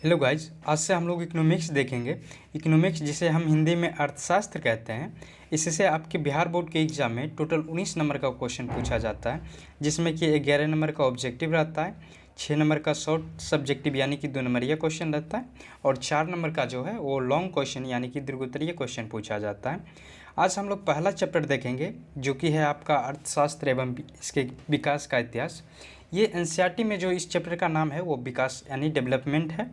Hello guys, आज से हम लोग इकोनॉमिक्स देखेंगे। इकोनॉमिक्स जिसे हम हिंदी में अर्थशास्त्र कहते हैं, इससे आपके बिहार बोर्ड के एग्ज़ाम में टोटल 19 नंबर का क्वेश्चन पूछा जाता है, जिसमें कि 11 नंबर का ऑब्जेक्टिव रहता है, 6 नंबर का शॉर्ट सब्जेक्टिव यानी कि 2 नंबरिया क्वेश्चन रहता है और 4 नंबर का जो है वो लॉन्ग क्वेश्चन यानी कि दीर्घोत्तरीय क्वेश्चन पूछा जाता है। आज हम लोग पहला चैप्टर देखेंगे जो कि है आपका अर्थशास्त्र एवं इसके विकास का इतिहास। ये एनसीईआरटी में जो इस चैप्टर का नाम है वो विकास यानी डेवलपमेंट है।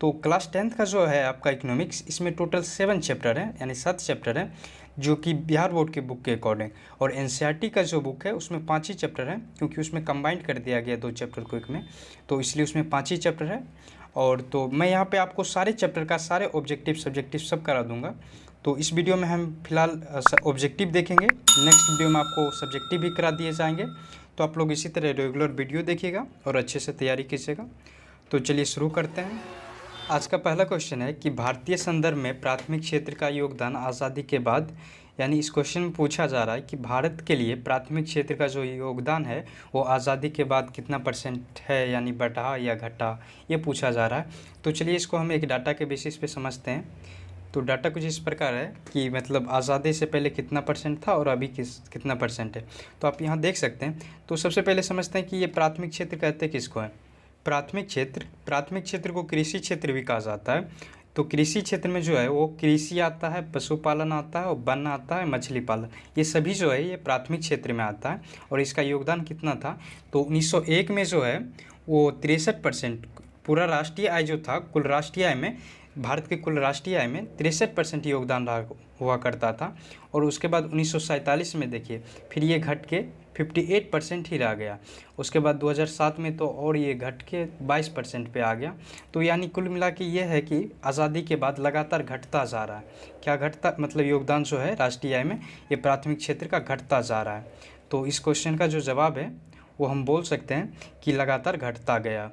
तो क्लास 10th का जो है आपका इकोनॉमिक्स, इसमें टोटल 7 चैप्टर है यानी 7 चैप्टर है जो कि बिहार बोर्ड के बुक के अकॉर्डिंग, और एनसीईआरटी का जो बुक है उसमें 5 ही चैप्टर है क्योंकि उसमें कंबाइंड कर दिया गया 2 चैप्टर को एक में, तो इसलिए उसमें 5 ही चैप्टर है। और तो मैं यहाँ पे आपको सारे चैप्टर का सारे ऑब्जेक्टिव सब्जेक्टिव सब करा दूंगा। तो इस वीडियो में हम फिलहाल ऑब्जेक्टिव देखेंगे, नेक्स्ट वीडियो में आपको सब्जेक्टिव भी करा दिए जाएंगे। तो आप लोग इसी तरह रेगुलर वीडियो देखिएगा और अच्छे से तैयारी कीजिएगा। तो चलिए शुरू करते हैं। आज का पहला क्वेश्चन है कि भारतीय संदर्भ में प्राथमिक क्षेत्र का योगदान आज़ादी के बाद, यानी इस क्वेश्चन में पूछा जा रहा है कि भारत के लिए प्राथमिक क्षेत्र का जो योगदान है वो आज़ादी के बाद कितना % है, यानी बढ़ा या घटा, ये पूछा जा रहा है। तो चलिए इसको हम एक डाटा के बेसिस पे समझते हैं। तो डाटा कुछ इस प्रकार है कि मतलब आज़ादी से पहले कितना % था और अभी कितना % है। तो आप यहाँ देख सकते हैं। तो सबसे पहले समझते हैं कि ये प्राथमिक क्षेत्र कहते हैं किसको है। प्राथमिक क्षेत्र को कृषि क्षेत्र भी कहा जाता है। तो कृषि क्षेत्र में जो है वो कृषि आता है, पशुपालन आता है और वन आता है, मछली पालन, ये सभी जो है ये प्राथमिक क्षेत्र में आता है। और इसका योगदान कितना था, तो 1901 में जो है वो 63%, पूरा राष्ट्रीय आय जो था, कुल राष्ट्रीय आय में, भारत के कुल राष्ट्रीय आय में 63% योगदान हुआ करता था। और उसके बाद 1947 में देखिए फिर ये घट के 58% ही रह गया। उसके बाद 2007 में तो और ये घट के 22% पे आ गया। तो यानी कुल मिला के ये है कि आज़ादी के बाद लगातार घटता जा रहा है। क्या घटता, मतलब योगदान जो है राष्ट्रीय आय में ये प्राथमिक क्षेत्र का घटता जा रहा है। तो इस क्वेश्चन का जो जवाब है वो हम बोल सकते हैं कि लगातार घटता गया,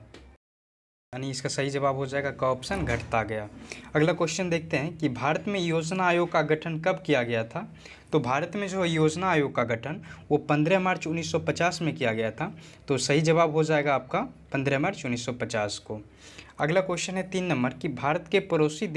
यानी इसका सही जवाब हो जाएगा का ऑप्शन, घटता गया। अगला क्वेश्चन देखते हैं कि भारत में योजना आयोग का गठन कब किया गया था। तो भारत में जो योजना आयोग का गठन वो 15 मार्च 1950 में किया गया था। तो सही जवाब हो जाएगा आपका 15 मार्च 1950 को। अगला क्वेश्चन है 3 नंबर कि भारत के पड़ोसी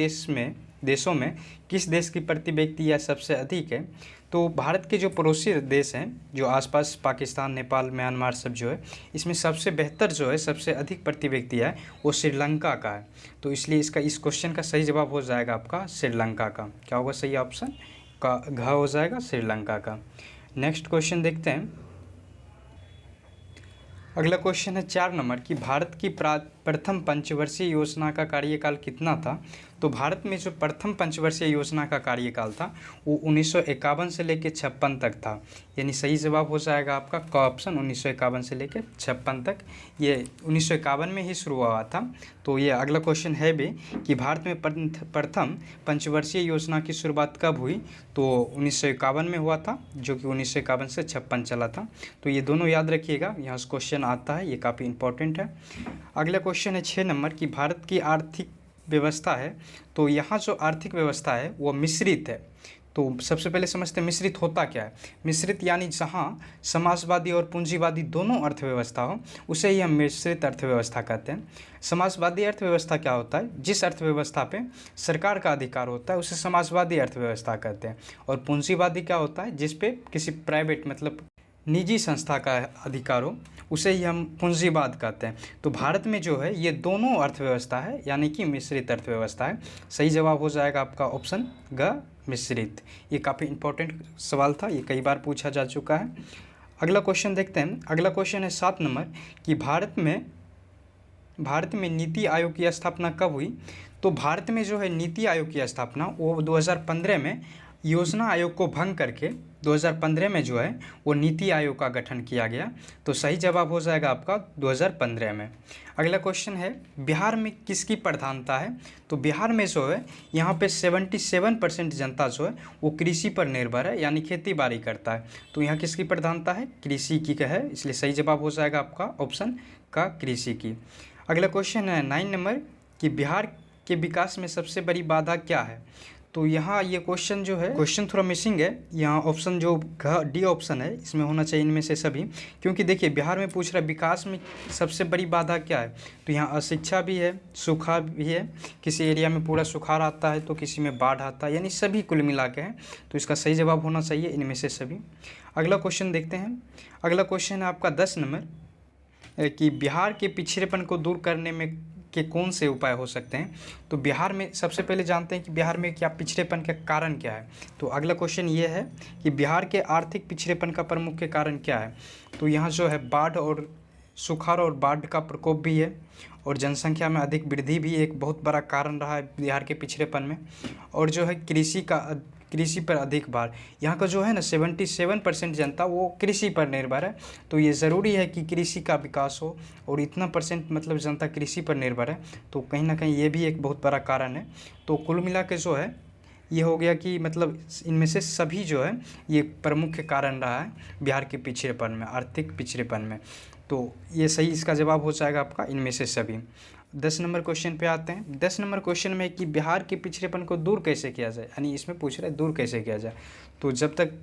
देशों में किस देश की प्रति व्यक्ति यह सबसे अधिक है। तो भारत के जो पड़ोसी देश हैं, जो आसपास पाकिस्तान, नेपाल, म्यांमार सब जो है, इसमें सबसे बेहतर जो है, सबसे अधिक प्रति व्यक्ति है वो श्रीलंका का है। तो इसलिए इस क्वेश्चन का सही जवाब हो जाएगा आपका श्रीलंका का। क्या होगा सही ऑप्शन का, घ हो जाएगा श्रीलंका का। नेक्स्ट क्वेश्चन देखते हैं। अगला क्वेश्चन है 4 नंबर कि भारत की प्रथम पंचवर्षीय योजना का कार्यकाल कितना था। तो भारत में जो प्रथम पंचवर्षीय योजना का कार्यकाल था वो 1951 से लेकर 56 तक था, यानी सही जवाब हो जाएगा आपका क ऑप्शन, 1951 से लेकर 56 तक। ये 1951 में ही शुरू हुआ था। तो ये अगला क्वेश्चन है भी कि भारत में प्रथम पंचवर्षीय योजना की शुरुआत कब हुई। तो 1951 में हुआ था, जो कि 1951 से 56 चला था। तो ये दोनों याद रखिएगा, यहाँ से क्वेश्चन आता है, ये काफ़ी इंपॉर्टेंट है। अगला क्वेश्चन है 6 नंबर कि भारत की आर्थिक व्यवस्था है। तो यहाँ जो आर्थिक व्यवस्था है वो मिश्रित है। तो सबसे पहले समझते हैं मिश्रित होता क्या है। मिश्रित यानी जहाँ समाजवादी और पूंजीवादी दोनों अर्थव्यवस्था हो, उसे ही हम मिश्रित अर्थव्यवस्था कहते हैं। समाजवादी अर्थव्यवस्था क्या होता है, जिस अर्थव्यवस्था पे सरकार का अधिकार होता है उसे समाजवादी अर्थव्यवस्था कहते हैं। और पूंजीवादी क्या होता है, जिस पे किसी प्राइवेट मतलब निजी संस्था का अधिकार हो, उसे ही हम पूंजीवाद कहते हैं। तो भारत में जो है ये दोनों अर्थव्यवस्था है, यानी कि मिश्रित अर्थव्यवस्था है। सही जवाब हो जाएगा आपका ऑप्शन ग, मिश्रित। ये काफ़ी इंपॉर्टेंट सवाल था, ये कई बार पूछा जा चुका है। अगला क्वेश्चन देखते हैं। अगला क्वेश्चन है 7 नंबर कि भारत में नीति आयोग की स्थापना कब हुई। तो भारत में जो है नीति आयोग की स्थापना वो 2015 में योजना आयोग को भंग करके 2015 में जो है वो नीति आयोग का गठन किया गया। तो सही जवाब हो जाएगा आपका 2015 में। अगला क्वेश्चन है बिहार में किसकी प्रधानता है। तो बिहार में जो है यहाँ पे 77% जनता जो है वो कृषि पर निर्भर है, यानी खेती बाड़ी करता है। तो यहाँ किसकी प्रधानता है, कृषि की है, इसलिए सही जवाब हो जाएगा आपका ऑप्शन का, कृषि की। अगला क्वेश्चन है 9 नंबर कि बिहार के विकास में सबसे बड़ी बाधा क्या है। तो यहाँ ये क्वेश्चन जो है, क्वेश्चन थोड़ा मिसिंग है। यहाँ ऑप्शन जो डी ऑप्शन है इसमें होना चाहिए इनमें से सभी, क्योंकि देखिए बिहार में पूछ रहा है विकास में सबसे बड़ी बाधा क्या है, तो यहाँ अशिक्षा भी है, सूखा भी है, किसी एरिया में पूरा सुखाड़ आता है तो किसी में बाढ़ आता है, यानी सभी कुल मिला के हैं। तो इसका सही जवाब होना चाहिए इनमें से सभी। अगला क्वेश्चन देखते हैं। अगला क्वेश्चन है आपका 10 नंबर कि बिहार के पिछड़ेपन को दूर करने में के कौन से उपाय हो सकते हैं। तो बिहार में सबसे पहले जानते हैं कि बिहार में क्या पिछड़ेपन का कारण क्या है। तो अगला क्वेश्चन ये है कि बिहार के आर्थिक पिछड़ेपन का प्रमुख कारण क्या है। तो यहाँ जो है बाढ़ और सुखाड़ और बाढ़ का प्रकोप भी है, और जनसंख्या में अधिक वृद्धि भी एक बहुत बड़ा कारण रहा है बिहार के पिछड़ेपन में, और जो है कृषि पर अधिक भार। यहाँ का जो है ना 77% जनता वो कृषि पर निर्भर है। तो ये ज़रूरी है कि कृषि का विकास हो, और इतना परसेंट मतलब जनता कृषि पर निर्भर है, तो कहीं ना कहीं ये भी एक बहुत बड़ा कारण है। तो कुल मिला के जो है ये हो गया कि मतलब इनमें से सभी जो है ये प्रमुख कारण रहा है बिहार के पिछड़ेपन में, आर्थिक पिछड़ेपन में। तो ये सही इसका जवाब हो जाएगा आपका इनमें से सभी। 10 नंबर क्वेश्चन पे आते हैं। 10 नंबर क्वेश्चन में कि बिहार के पिछड़ेपन को दूर कैसे किया जाए, यानी इसमें पूछ रहा है दूर कैसे किया जाए। तो जब तक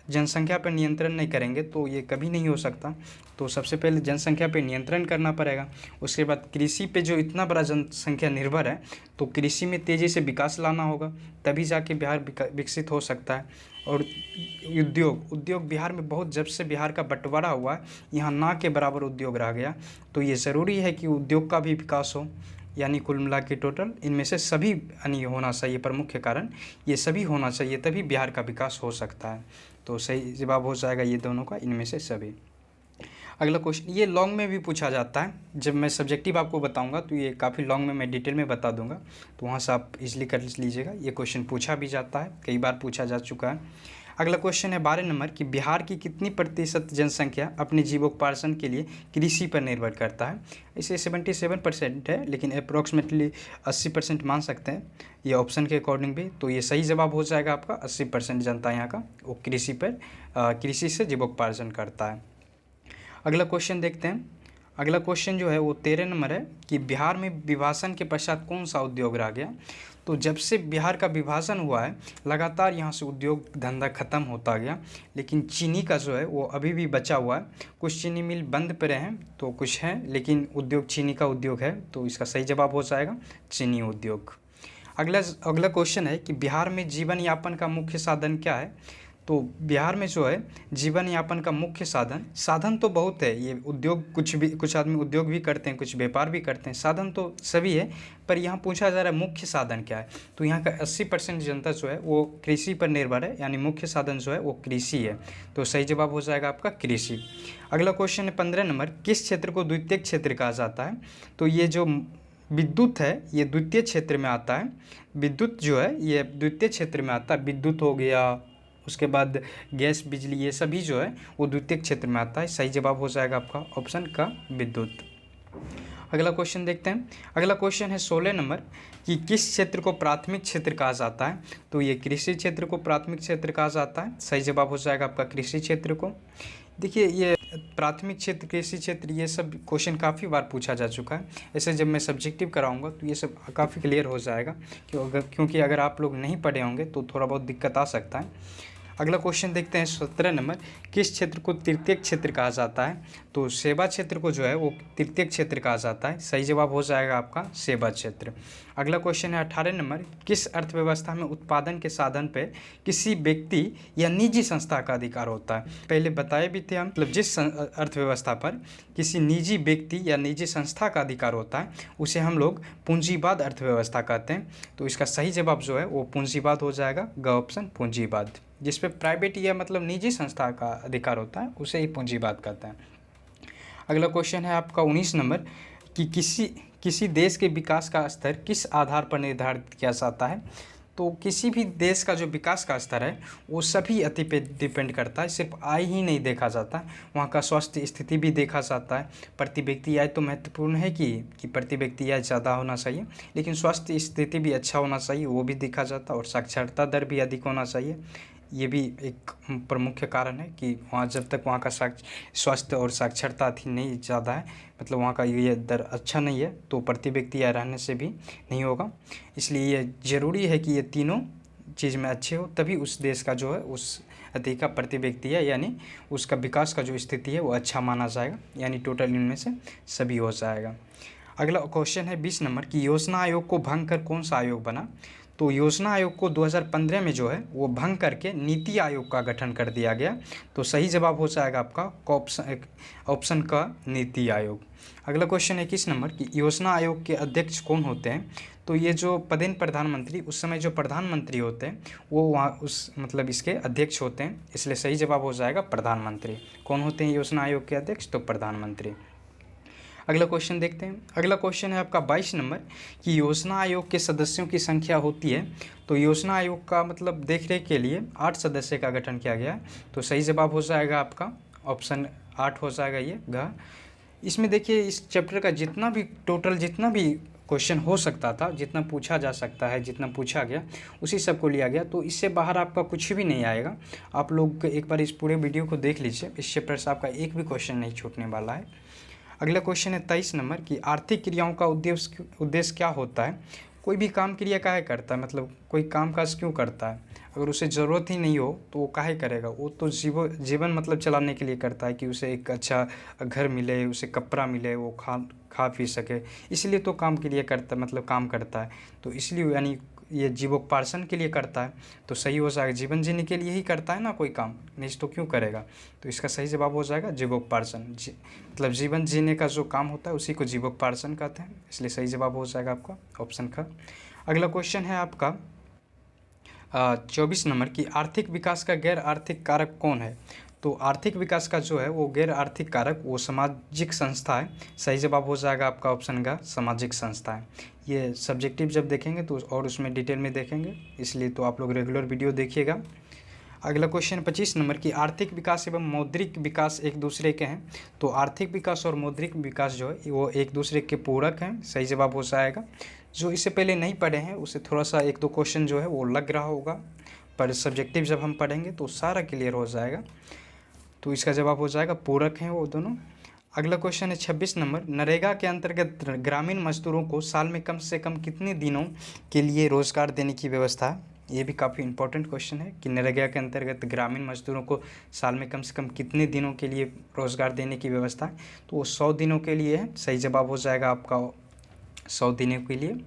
जनसंख्या पर नियंत्रण नहीं करेंगे तो ये कभी नहीं हो सकता। तो सबसे पहले जनसंख्या पे नियंत्रण करना पड़ेगा, उसके बाद कृषि पे जो इतना बड़ा जनसंख्या निर्भर है तो कृषि में तेज़ी से विकास लाना होगा, तभी जाके बिहार विकसित हो सकता है। और उद्योग बिहार में बहुत, जब से बिहार का बंटवारा हुआ है यहाँ ना के बराबर उद्योग रह गया। तो ये ज़रूरी है कि उद्योग का भी विकास हो, यानी कुल मिला के टोटल इनमें से सभी यानी होना चाहिए, प्रमुख कारण ये सभी होना चाहिए, तभी बिहार का विकास हो सकता है। तो सही जवाब हो जाएगा ये दोनों का, इनमें से सभी। अगला क्वेश्चन ये लॉन्ग में भी पूछा जाता है, जब मैं सब्जेक्टिव आपको बताऊंगा तो ये काफ़ी लॉन्ग में मैं डिटेल में बता दूंगा, तो वहाँ से आप इजली कर लीजिएगा। ये क्वेश्चन पूछा भी जाता है, कई बार पूछा जा चुका है। अगला क्वेश्चन है 12 नंबर कि बिहार की कितनी प्रतिशत जनसंख्या अपने जीवोपार्जन के लिए कृषि पर निर्भर करता है। इसे 77% है, लेकिन अप्रोक्सीमेटली 80% मान सकते हैं ये ऑप्शन के अकॉर्डिंग भी। तो ये सही जवाब हो जाएगा आपका, 80% जनता यहाँ का वो कृषि से जीवोपार्जन करता है। अगला क्वेश्चन देखते हैं। अगला क्वेश्चन जो है वो 13 नंबर है कि बिहार में विभाजन के पश्चात कौन सा उद्योग रह गया। तो जब से बिहार का विभाजन हुआ है लगातार यहाँ से उद्योग धंधा ख़त्म होता गया, लेकिन चीनी का जो है वो अभी भी बचा हुआ है। कुछ चीनी मिल बंद पड़े हैं तो कुछ हैं, लेकिन उद्योग चीनी का उद्योग है, तो इसका सही जवाब हो जाएगा चीनी उद्योग। अगला क्वेश्चन है कि बिहार में जीवन यापन का मुख्य साधन क्या है। तो बिहार में जो है जीवन यापन का मुख्य साधन तो बहुत है, ये उद्योग कुछ आदमी उद्योग भी करते हैं, कुछ व्यापार भी करते हैं, साधन तो सभी है, पर यहाँ पूछा जा रहा है मुख्य साधन क्या है। तो यहाँ का 80% जनता जो है वो कृषि पर निर्भर है, यानी मुख्य साधन जो है वो कृषि है। तो सही जवाब हो जाएगा आपका कृषि। अगला क्वेश्चन है 15 नंबर, किस क्षेत्र को द्वितीयक क्षेत्र कहा जाता है। तो ये जो विद्युत है ये द्वितीय क्षेत्र में आता है, विद्युत जो है ये द्वितीय क्षेत्र में आता है। विद्युत हो गया, उसके बाद गैस बिजली, ये सभी जो है वो द्वितीय क्षेत्र में आता है। सही जवाब हो जाएगा आपका ऑप्शन का विद्युत। अगला क्वेश्चन देखते हैं। अगला क्वेश्चन है 16 नंबर कि किस क्षेत्र को प्राथमिक क्षेत्र कहा जाता है। तो ये कृषि क्षेत्र को प्राथमिक क्षेत्र कहा जाता है। सही जवाब हो जाएगा आपका कृषि क्षेत्र को। देखिए ये प्राथमिक क्षेत्र, कृषि क्षेत्र, ये सब क्वेश्चन काफ़ी बार पूछा जा चुका है। ऐसे जब मैं सब्जेक्टिव कराऊंगा तो ये सब काफ़ी क्लियर हो जाएगा, क्योंकि अगर आप लोग नहीं पढ़े होंगे तो थोड़ा बहुत दिक्कत आ सकता है। अगला क्वेश्चन देखते हैं 17 नंबर, किस क्षेत्र को तृतीयक क्षेत्र कहा जाता है। तो सेवा क्षेत्र को जो है वो तृतीयक क्षेत्र कहा जाता है। सही जवाब हो जाएगा आपका सेवा क्षेत्र। अगला क्वेश्चन है 18 नंबर, किस अर्थव्यवस्था में उत्पादन के साधन पे किसी व्यक्ति या निजी संस्था का अधिकार होता है। पहले बताए भी थे हम, मतलब जिस अर्थव्यवस्था पर किसी निजी व्यक्ति या निजी संस्था का अधिकार होता है उसे हम लोग पूंजीवाद अर्थव्यवस्था कहते हैं। तो इसका सही जवाब जो है वो पूंजीवाद हो जाएगा, ग ऑप्शन पूंजीवाद। जिस पे प्राइवेट या मतलब निजी संस्था का अधिकार होता है उसे ही पूंजीवाद कहते हैं। अगला क्वेश्चन है आपका 19 नंबर कि किसी देश के विकास का स्तर किस आधार पर निर्धारित किया जाता है। तो किसी भी देश का जो विकास का स्तर है वो सभी अति पे डिपेंड करता है, सिर्फ आय ही नहीं देखा जाता, वहाँ का स्वास्थ्य स्थिति भी देखा जाता है। प्रति व्यक्ति आय तो महत्वपूर्ण है कि प्रति व्यक्ति आय ज़्यादा होना चाहिए, लेकिन स्वास्थ्य स्थिति भी अच्छा होना चाहिए, वो भी देखा जाता है, और साक्षरता दर भी अधिक होना चाहिए। ये भी एक प्रमुख कारण है कि वहाँ जब तक वहाँ का स्वास्थ्य और साक्षरता थी नहीं ज़्यादा है, मतलब वहाँ का ये दर अच्छा नहीं है, तो प्रति व्यक्ति यहाँ रहने से भी नहीं होगा। इसलिए ये ज़रूरी है कि ये तीनों चीज़ में अच्छे हो, तभी उस देश का जो है उस अधिका प्रति व्यक्ति है, यानी उसका विकास का जो स्थिति है वो अच्छा माना जाएगा, यानी टोटल इनमें से सभी हो जाएगा। अगला क्वेश्चन है 20 नंबर की योजना आयोग को भंग कर कौन सा आयोग बना। तो योजना आयोग को 2015 में जो है वो भंग करके नीति आयोग का गठन कर दिया गया। तो सही जवाब हो जाएगा आपका ऑप्शन का नीति आयोग। अगला क्वेश्चन है 21 नंबर की योजना आयोग के अध्यक्ष कौन होते हैं। तो ये जो पदेन प्रधानमंत्री, उस समय जो प्रधानमंत्री होते हैं वो वहाँ उस मतलब इसके अध्यक्ष होते हैं, इसलिए सही जवाब हो जाएगा प्रधानमंत्री। कौन होते हैं योजना आयोग के अध्यक्ष, तो प्रधानमंत्री। अगला क्वेश्चन देखते हैं। अगला क्वेश्चन है आपका 22 नंबर कि योजना आयोग के सदस्यों की संख्या होती है। तो योजना आयोग का मतलब देखरेख के लिए 8 सदस्य का गठन किया गया है, तो सही जवाब हो जाएगा आपका ऑप्शन 8 हो जाएगा ये ग। इसमें देखिए इस चैप्टर का जितना भी क्वेश्चन हो सकता था, जितना पूछा जा सकता है, जितना पूछा गया उसी सब को लिया गया, तो इससे बाहर आपका कुछ भी नहीं आएगा। आप लोग एक बार इस पूरे वीडियो को देख लीजिए, इस चैप्टर से आपका एक भी क्वेश्चन नहीं छूटने वाला है। अगला क्वेश्चन है 23 नंबर की आर्थिक क्रियाओं का उद्देश्य क्या होता है। कोई भी काम क्रिया काहे करता है, मतलब कोई काम काज क्यों करता है। अगर उसे ज़रूरत ही नहीं हो तो वो काहे करेगा, वो तो जीवन मतलब चलाने के लिए करता है कि उसे एक अच्छा घर मिले, उसे कपड़ा मिले, वो खा पी सके, इसलिए तो काम के लिए करता मतलब काम करता है। तो इसलिए यानी ये जीवोपार्जन के लिए करता है, तो सही हो जाएगा। जीवन जीने के लिए ही करता है ना कोई काम, नहीं तो क्यों करेगा। तो इसका सही जवाब हो जाएगा जीवोपार्जन। मतलब जीवन जीने का जो काम होता है उसी को जीवोपार्जन कहते हैं, इसलिए सही जवाब हो जाएगा आपका ऑप्शन का। अगला क्वेश्चन है आपका 24 नंबर की आर्थिक विकास का गैर आर्थिक कारक कौन है। तो आर्थिक विकास का जो है वो गैर आर्थिक कारक वो सामाजिक संस्था है, सही जवाब हो जाएगा आपका ऑप्शन का सामाजिक संस्था है। ये सब्जेक्टिव जब देखेंगे तो और उसमें डिटेल में देखेंगे, इसलिए तो आप लोग रेगुलर वीडियो देखिएगा। अगला क्वेश्चन 25 नंबर की आर्थिक विकास एवं मौद्रिक विकास एक दूसरे के हैं। तो आर्थिक विकास और मौद्रिक विकास जो है वो एक दूसरे के पूरक हैं, सही जवाब हो जाएगा। जो इससे पहले नहीं पढ़े हैं उसे थोड़ा सा 1-2 क्वेश्चन जो है वो लग रहा होगा, पर सब्जेक्टिव जब हम पढ़ेंगे तो सारा क्लियर हो जाएगा। तो इसका जवाब हो जाएगा पूरक हैं वो दोनों। अगला क्वेश्चन है 26 नंबर नरेगा के अंतर्गत ग्रामीण मजदूरों को साल में कम से कम कितने दिनों के लिए रोज़गार देने की व्यवस्था है। ये भी काफ़ी इंपॉर्टेंट क्वेश्चन है कि नरेगा के अंतर्गत ग्रामीण मजदूरों को साल में कम से कम कितने दिनों के लिए रोज़गार देने की व्यवस्था है। तो वो 100 दिनों के लिए है, सही जवाब हो जाएगा आपका 100 दिनों के लिए।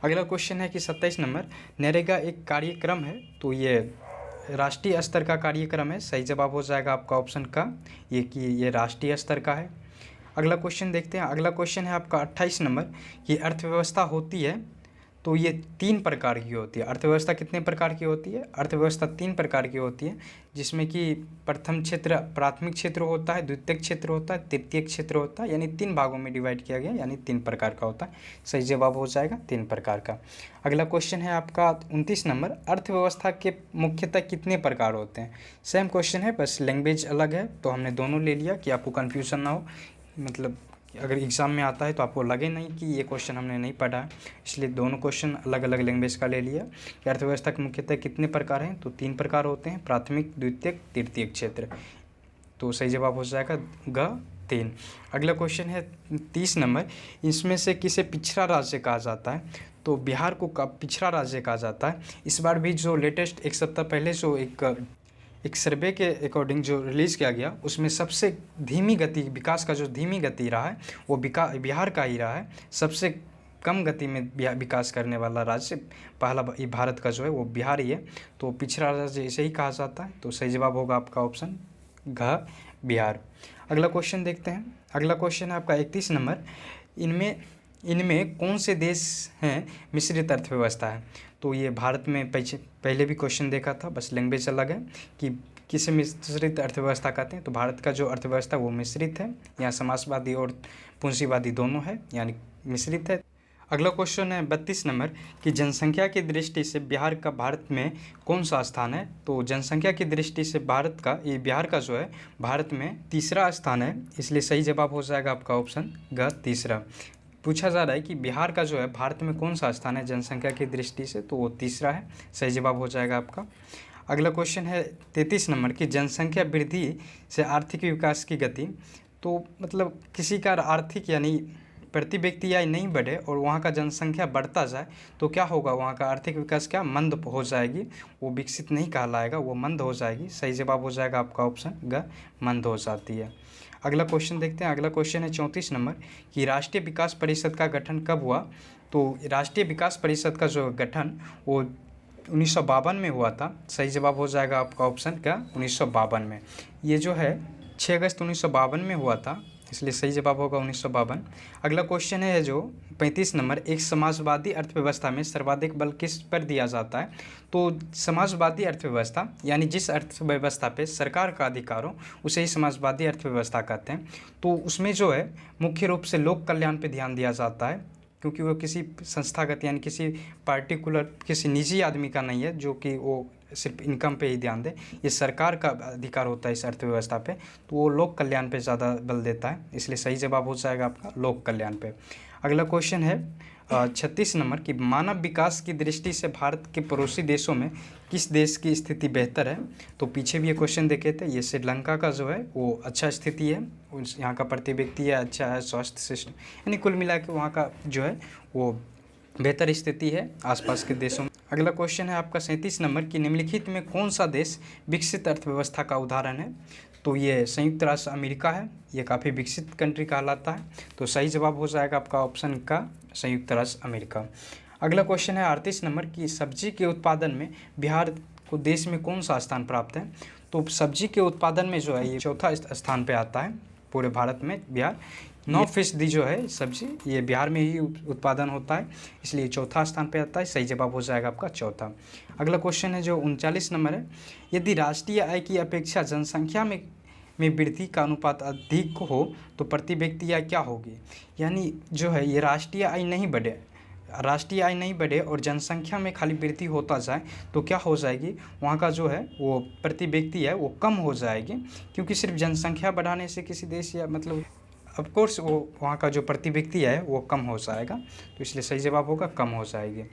अगला क्वेश्चन है कि 27 नंबर नरेगा एक कार्यक्रम है, तो ये राष्ट्रीय स्तर का कार्यक्रम है, सही जवाब हो जाएगा आपका ऑप्शन का ये कि ये राष्ट्रीय स्तर का है। अगला क्वेश्चन देखते हैं। अगला क्वेश्चन है आपका 28 नंबर कि अर्थव्यवस्था होती है, तो ये 3 प्रकार की होती है। अर्थव्यवस्था कितने प्रकार की होती है, अर्थव्यवस्था 3 प्रकार की होती है, जिसमें कि प्रथम क्षेत्र प्राथमिक क्षेत्र होता है, द्वितीयक क्षेत्र होता है, तृतीयक क्षेत्र होता है, यानी 3 भागों में डिवाइड किया गया, यानी 3 प्रकार का होता है, सही जवाब हो जाएगा 3 प्रकार का। अगला क्वेश्चन है आपका 29 नंबर अर्थव्यवस्था के मुख्यतः कितने प्रकार होते हैं। सेम क्वेश्चन है, बस लैंग्वेज अलग है, तो हमने दोनों ले लिया कि आपको कन्फ्यूज़न ना हो, मतलब अगर एग्ज़ाम में आता है तो आपको लगे नहीं कि ये क्वेश्चन हमने नहीं पढ़ा है, इसलिए दोनों क्वेश्चन अलग अलग लैंग्वेज का ले लिया कि अर्थव्यवस्था के मुख्यतः कितने प्रकार हैं। तो 3 प्रकार होते हैं, प्राथमिक, द्वितीयक, तृतीयक क्षेत्र, तो सही जवाब हो जाएगा ग 3। अगला क्वेश्चन है 30 नंबर इसमें से किसे पिछड़ा राज्य कहा जाता है। तो बिहार को पिछड़ा राज्य कहा जाता है। इस बार भी जो लेटेस्ट 1 सप्ताह पहले जो एक सर्वे के अकॉर्डिंग जो रिलीज़ किया गया उसमें सबसे धीमी गति विकास का जो धीमी गति रहा है वो बिहार का ही रहा है। सबसे कम गति में विकास करने वाला राज्य पहला भारत का जो है वो बिहार ही है, तो पिछड़ा राज्य इसे ही कहा जाता है, तो सही जवाब होगा आपका ऑप्शन घ बिहार। अगला क्वेश्चन देखते हैं। अगला क्वेश्चन है आपका 31 नंबर इनमें कौन से देश हैं मिश्रित अर्थव्यवस्था है। तो ये भारत में पहले भी क्वेश्चन देखा था, बस लैंग्वेज अलग है कि किसे मिश्रित अर्थव्यवस्था कहते हैं। तो भारत का जो अर्थव्यवस्था वो मिश्रित है, यहाँ समाजवादी और पूंजीवादी दोनों है, यानी मिश्रित है। अगला क्वेश्चन है 32 नंबर कि जनसंख्या की दृष्टि से बिहार का भारत में कौन सा स्थान है। तो जनसंख्या की दृष्टि से बिहार का जो है भारत में तीसरा स्थान है, इसलिए सही जवाब हो जाएगा आपका ऑप्शन ग तीसरा। पूछा जा रहा है कि बिहार का जो है भारत में कौन सा स्थान है जनसंख्या की दृष्टि से, तो वो तीसरा है, सही जवाब हो जाएगा आपका। अगला क्वेश्चन है 33 नंबर की जनसंख्या वृद्धि से आर्थिक विकास की गति। तो मतलब किसी का आर्थिक यानी प्रति व्यक्ति आय नहीं बढ़े और वहाँ का जनसंख्या बढ़ता जाए तो क्या होगा, वहाँ का आर्थिक विकास क्या मंद हो जाएगी, वो विकसित नहीं कहलाएगा, वो मंद हो जाएगी। सही जवाब हो जाएगा आपका ऑप्शन ग, मंद हो जाती है। अगला क्वेश्चन देखते हैं। अगला क्वेश्चन है 34 नंबर कि राष्ट्रीय विकास परिषद का गठन कब हुआ। तो राष्ट्रीय विकास परिषद का जो गठन वो 1952 में हुआ था। सही जवाब हो जाएगा आपका ऑप्शन क्या, 1952 में। ये जो है 6 अगस्त 1952 में हुआ था, इसलिए सही जवाब होगा 1952। अगला क्वेश्चन है जो 35 नंबर, एक समाजवादी अर्थव्यवस्था में सर्वाधिक बल किस पर दिया जाता है। तो समाजवादी अर्थव्यवस्था यानी जिस अर्थव्यवस्था पे सरकार का अधिकार हो उसे ही समाजवादी अर्थव्यवस्था कहते हैं। तो उसमें जो है मुख्य रूप से लोक कल्याण पे ध्यान दिया जाता है, क्योंकि वो किसी संस्थागत यानी किसी पार्टिकुलर किसी निजी आदमी का नहीं है जो कि वो सिर्फ इनकम पे ही ध्यान दे। ये सरकार का अधिकार होता है इस अर्थव्यवस्था पे, तो वो लोक कल्याण पे ज़्यादा बल देता है, इसलिए सही जवाब हो जाएगा आपका लोक कल्याण पे। अगला क्वेश्चन है 36 नंबर की मानव विकास की दृष्टि से भारत के पड़ोसी देशों में किस देश की स्थिति बेहतर है। तो पीछे भी ये क्वेश्चन देखे थे, ये श्रीलंका का जो है वो अच्छा स्थिति है, यहाँ का प्रति व्यक्ति अच्छा है, स्वास्थ्य सिस्टम यानी कुल मिला के वहाँ का जो है वो बेहतर स्थिति है आसपास के देशों में। अगला क्वेश्चन है आपका 37 नंबर की निम्नलिखित में कौन सा देश विकसित अर्थव्यवस्था का उदाहरण है। तो ये संयुक्त राष्ट्र अमेरिका है, ये काफ़ी विकसित कंट्री कहलाता है, तो सही जवाब हो जाएगा आपका ऑप्शन का संयुक्त राष्ट्र अमेरिका। अगला क्वेश्चन है 38 नंबर की सब्जी के उत्पादन में बिहार को देश में कौन सा स्थान प्राप्त है। तो सब्जी के उत्पादन में जो है ये चौथा स्थान पे आता है पूरे भारत में। बिहार 9% जो है सब्जी ये बिहार में ही उत्पादन होता है, इसलिए चौथा स्थान पे आता है। सही जवाब हो जाएगा आपका चौथा। अगला क्वेश्चन है जो 39 नंबर है, यदि राष्ट्रीय आय की अपेक्षा जनसंख्या में वृद्धि का अनुपात अधिक हो तो प्रति व्यक्ति आय क्या होगी। यानी जो है ये राष्ट्रीय आय नहीं बढ़े और जनसंख्या में खाली वृद्धि होता जाए तो क्या हो जाएगी, वहाँ का जो है वो प्रति व्यक्ति है वो कम हो जाएगी, क्योंकि सिर्फ जनसंख्या बढ़ाने से किसी देश या मतलब ऑफ कोर्स वो वहाँ का जो प्रति व्यक्ति है वो कम हो जाएगा, तो इसलिए सही जवाब होगा कम हो जाएगी।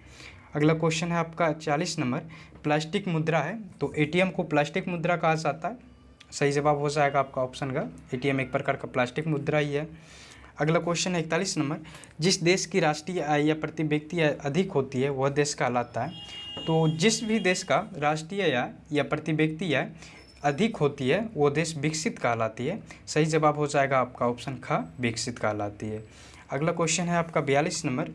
अगला क्वेश्चन है आपका 40 नंबर, प्लास्टिक मुद्रा है, तो एटीएम को प्लास्टिक मुद्रा कहा जाता है। सही जवाब हो जाएगा आपका ऑप्शन का, एटीएम एक प्रकार का प्लास्टिक मुद्रा ही है। अगला क्वेश्चन है 41 नंबर, जिस देश की राष्ट्रीय आय या प्रति व्यक्ति आय अधिक होती है वह देश कहलाता है। तो जिस भी देश का राष्ट्रीय आय या प्रति व्यक्ति आय अधिक होती है वो देश विकसित कहलाती है। सही जवाब हो जाएगा आपका ऑप्शन ख, विकसित कहलाती है। अगला क्वेश्चन है आपका 42 नंबर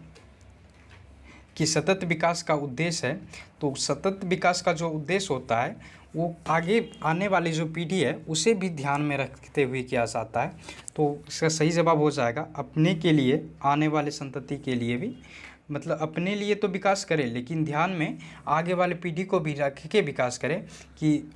कि सतत विकास का उद्देश्य है। तो सतत विकास का जो उद्देश्य होता है वो आगे आने वाली जो पीढ़ी है उसे भी ध्यान में रखते हुए किया जाता है, तो इसका सही जवाब हो जाएगा अपने के लिए, आने वाले संतति के लिए भी, मतलब अपने लिए तो विकास करे लेकिन ध्यान में आगे वाले पीढ़ी को भी रख के विकास करे। कि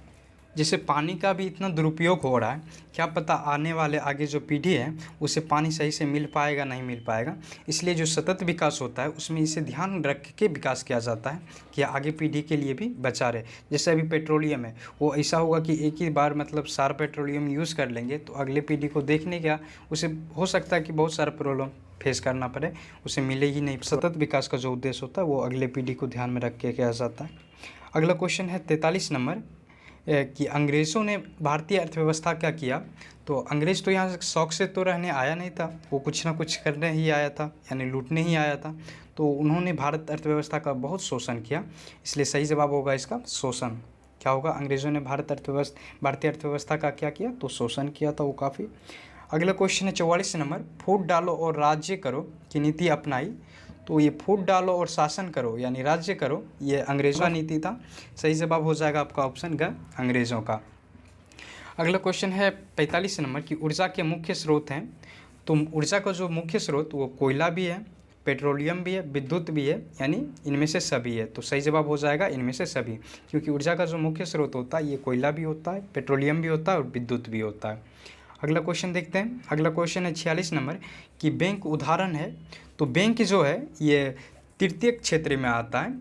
जैसे पानी का भी इतना दुरुपयोग हो रहा है, क्या पता आने वाले आगे जो पीढ़ी है उसे पानी सही से मिल पाएगा नहीं मिल पाएगा, इसलिए जो सतत विकास होता है उसमें इसे ध्यान रख के विकास किया जाता है कि आगे पीढ़ी के लिए भी बचा रहे। जैसे अभी पेट्रोलियम है, वो ऐसा होगा कि एक ही बार मतलब सारा पेट्रोलियम यूज़ कर लेंगे तो अगले पीढ़ी को देखने क्या उसे हो सकता है कि बहुत सारा प्रॉब्लम फेस करना पड़े, उसे मिले ही नहीं। सतत विकास का जो उद्देश्य होता है वो अगले पीढ़ी को ध्यान में रख के किया जाता है। अगला क्वेश्चन है 43 नंबर कि अंग्रेज़ों ने भारतीय अर्थव्यवस्था क्या किया। तो अंग्रेज़ तो यहाँ शौक से तो रहने आया नहीं था, वो कुछ ना कुछ करने ही आया था, यानी लूटने ही आया था। तो उन्होंने भारत अर्थव्यवस्था का बहुत शोषण किया, इसलिए सही जवाब होगा इसका शोषण। क्या होगा, अंग्रेज़ों ने भारतीय अर्थव्यवस्था का क्या किया, तो शोषण किया था वो काफ़ी। अगला क्वेश्चन है 44 नंबर, फूट डालो और राज्य करो की नीति अपनाई। तो ये फूट डालो और शासन करो यानी राज्य करो, ये अंग्रेज़ों का नीति था। सही जवाब हो जाएगा आपका ऑप्शन ग, अंग्रेज़ों का। अगला क्वेश्चन है 45 नंबर की ऊर्जा के मुख्य स्रोत हैं। तो ऊर्जा का जो मुख्य स्रोत वो कोयला भी है, पेट्रोलियम भी है, विद्युत भी है, यानी इनमें से सभी है। तो सही जवाब हो जाएगा इनमें से सभी, क्योंकि ऊर्जा का जो मुख्य स्रोत होता है ये कोयला भी होता है, पेट्रोलियम भी होता है और विद्युत भी होता है। अगला क्वेश्चन देखते हैं। अगला क्वेश्चन है 46 नंबर कि बैंक उदाहरण है। तो बैंक जो है ये तृतीय क्षेत्र में आता है।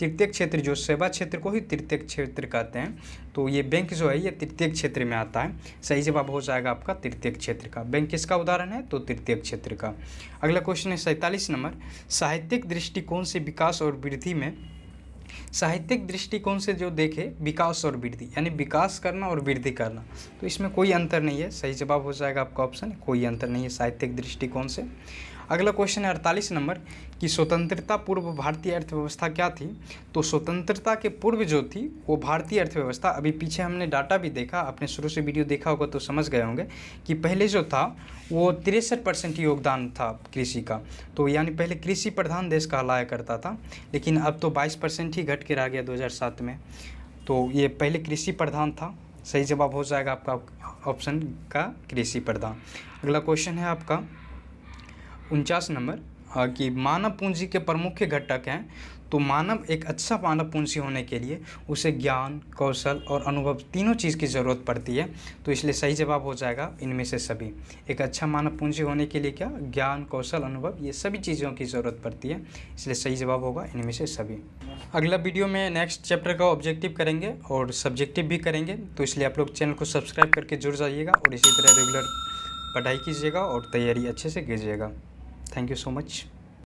तृतीय क्षेत्र जो सेवा क्षेत्र को ही तृतीय क्षेत्र कहते हैं, तो ये बैंक जो है ये तृतीय क्षेत्र में आता है। सही जवाब हो जाएगा आपका तृतीय क्षेत्र का। बैंक किसका उदाहरण है, तो तृतीय क्षेत्र का। अगला क्वेश्चन है 47 नंबर, साहित्यिक दृष्टिकोण से विकास और वृद्धि में साहित्यिक दृष्टिकोण से जो देखे विकास और वृद्धि, यानी विकास करना और वृद्धि करना, तो इसमें कोई अंतर नहीं है। सही जवाब हो जाएगा आपका ऑप्शन, कोई अंतर नहीं है साहित्यिक दृष्टिकोण से। अगला क्वेश्चन है 48 नंबर कि स्वतंत्रता पूर्व भारतीय अर्थव्यवस्था क्या थी। तो स्वतंत्रता के पूर्व जो थी वो भारतीय अर्थव्यवस्था, अभी पीछे हमने डाटा भी देखा, आपने शुरू से वीडियो देखा होगा तो समझ गए होंगे कि पहले जो था वो 63% योगदान था कृषि का। तो यानी पहले कृषि प्रधान देश कहलाया करता था, लेकिन अब तो 22% ही घट के रह गया 2007 में। तो ये पहले कृषि प्रधान था। सही जवाब हो जाएगा आपका ऑप्शन का कृषि प्रधान। अगला क्वेश्चन है आपका 49 नंबर कि मानव पूंजी के प्रमुख घटक हैं। तो मानव एक अच्छा मानव पूंजी होने के लिए उसे ज्ञान, कौशल और अनुभव तीनों चीज़ की ज़रूरत पड़ती है। तो इसलिए सही जवाब हो जाएगा इनमें से सभी। एक अच्छा मानव पूंजी होने के लिए क्या, ज्ञान, कौशल, अनुभव, ये सभी चीज़ों की ज़रूरत पड़ती है, इसलिए सही जवाब होगा इनमें से सभी। अगला वीडियो में नेक्स्ट चैप्टर का ऑब्जेक्टिव करेंगे और सब्जेक्टिव भी करेंगे, तो इसलिए आप लोग चैनल को सब्सक्राइब करके जुड़ जाइएगा और इसी तरह रेगुलर पढ़ाई कीजिएगा और तैयारी अच्छे से कीजिएगा। Thank you so much.